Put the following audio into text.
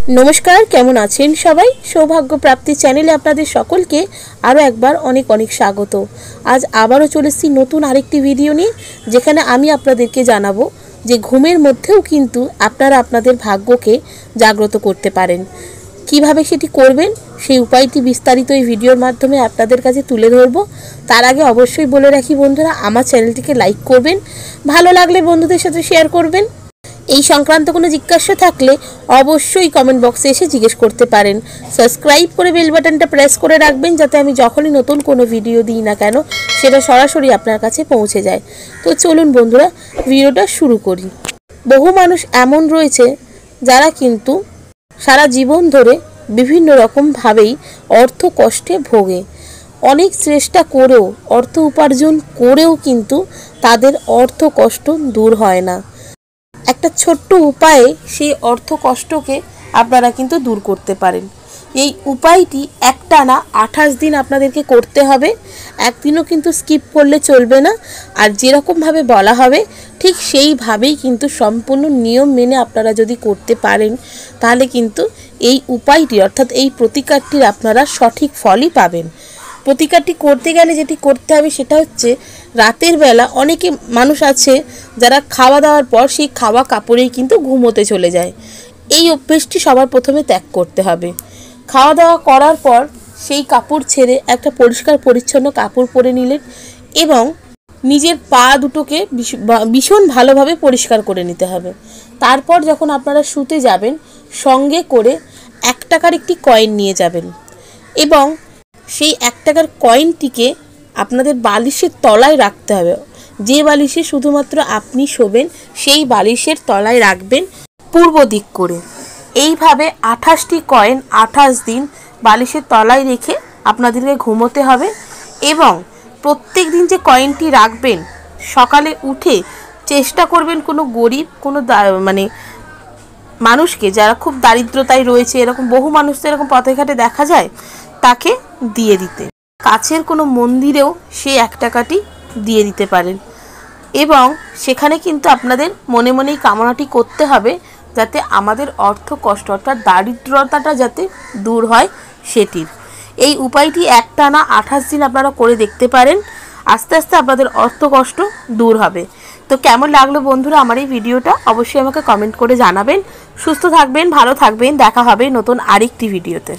नमस्कार केमन आছেন सबाई सौभाग्य प्राप्ति चैनेले आपनादेर सकलके आरो एकबार अनेक अनेक स्वागत। आज आबारो चले एसेछि नतून आरेकटी भिडियो निये जेखाने आमी आपनादेरके जानाबो जे घुमेर मध्येও किन्तु आपनारा आपनादेर भाग्यके जाग्रत करते पारेन। किभाबे सेटी करबेन सेई उपायटी विस्तारित এই ভিডিওর মাধ্যমে আপনাদের কাছে তুলে ধরব। তার আগে অবশ্যই বলে রাখি বন্ধুরা, আমার চ্যানেলটিকে লাইক করবেন, ভালো লাগলে বন্ধুদের সাথে শেয়ার করবেন। এই সংক্রান্ত কোনো জিজ্ঞাসা থাকলে অবশ্যই কমেন্ট বক্সে এসে জিজ্ঞেস করতে পারেন। সাবস্ক্রাইব করে বেল বাটনটা প্রেস করে রাখবেন যাতে আমি যখনই নতুন কোনো ভিডিও দিই না কেন সেটা সরাসরি আপনার কাছে পৌঁছে যায়। তো চলুন বন্ধুরা ভিডিওটা শুরু করি। বহু মানুষ এমন রয়েছে যারা কিন্তু সারা জীবন ধরে বিভিন্ন রকম ভাবেই অর্থ কষ্টে ভোগে। অনেক চেষ্টা করেও অর্থ উপার্জন করেও কিন্তু তাদের অর্থ কষ্ট দূর হয় না। একটা ছোট্ট উপায়ে সেই অর্থ কষ্টকে আপনারা কিন্তু দূর করতে পারেন। এই উপায়টি একটানা 28 দিন আপনাদেরকে করতে হবে। একদিনও কিন্তু স্কিপ করলে চলবে না। আর যেরকম ভাবে বলা হবে ঠিক সেইভাবেই কিন্তু সম্পূর্ণ নিয়ম মেনে আপনারা যদি করতে পারেন তাহলে কিন্তু এই উপায়টি অর্থাৎ এই প্রতিকারটির আপনারা সঠিক ফলই পাবেন। প্রতিকারটি করতে গেলে যেটি করতে হবে সেটা হচ্ছে রাতের বেলা অনেকে মানুষ আছে যারা খাওয়া দাওয়ার পর সেই খাওয়া কাপড়েই কিন্তু ঘুমোতে চলে যায়। এই অভ্যেসটি সবার প্রথমে ত্যাগ করতে হবে। খাওয়া দাওয়া করার পর সেই কাপড় ছেড়ে একটা পরিষ্কার পরিচ্ছন্ন কাপড় পরে নিলেন এবং নিজের পা দুটোকে ভীষণ ভালোভাবে পরিষ্কার করে নিতে হবে। তারপর যখন আপনারা শুতে যাবেন সঙ্গে করে 1 টাকার একটি কয়েন নিয়ে যাবেন এবং সেই 1 টাকার কয়েনটিকে আপনাদের বালিশের তলায় রাখতে হবে। যে বালিশে শুধুমাত্র আপনি শোবেন সেই বালিশের তলায় রাখবেন পূর্ব দিক করে। এইভাবে 28টি কয়েন 28 দিন বালিশের তলায় রেখে আপনাদেরকে ঘুমোতে হবে এবং প্রত্যেক দিন যে কয়েনটি রাখবেন সকালে উঠে চেষ্টা করবেন কোনো গরিব কোনো মানুষকে যারা খুব দারিদ্রতায় রয়েছে, এরকম বহু মানুষ তো এরকম পথে ঘাটে দেখা যায়, তাকে দিয়ে দিতে। কাছের কোনো মন্দিরেও সেই 1 টাকাটি দিয়ে দিতে পারেন এবং সেখানে কিন্তু আপনাদের মনে মনেই কামনাটি করতে হবে যাতে আমাদের অর্থ কষ্ট অর্থাৎ দারিদ্রতাটা যাতে দূর হয় সেটির। এই উপায়টি একটানা 28 দিন আপনারা করে দেখতে পারেন। আস্তে আস্তে আপনাদের অর্থ কষ্ট দূর হবে। তো কেমন লাগলো বন্ধুরা আমার এই ভিডিওটা অবশ্যই আমাকে কমেন্ট করে জানাবেন। সুস্থ থাকবেন, ভালো থাকবেন, দেখা হবে নতুন আরেকটি ভিডিওতে।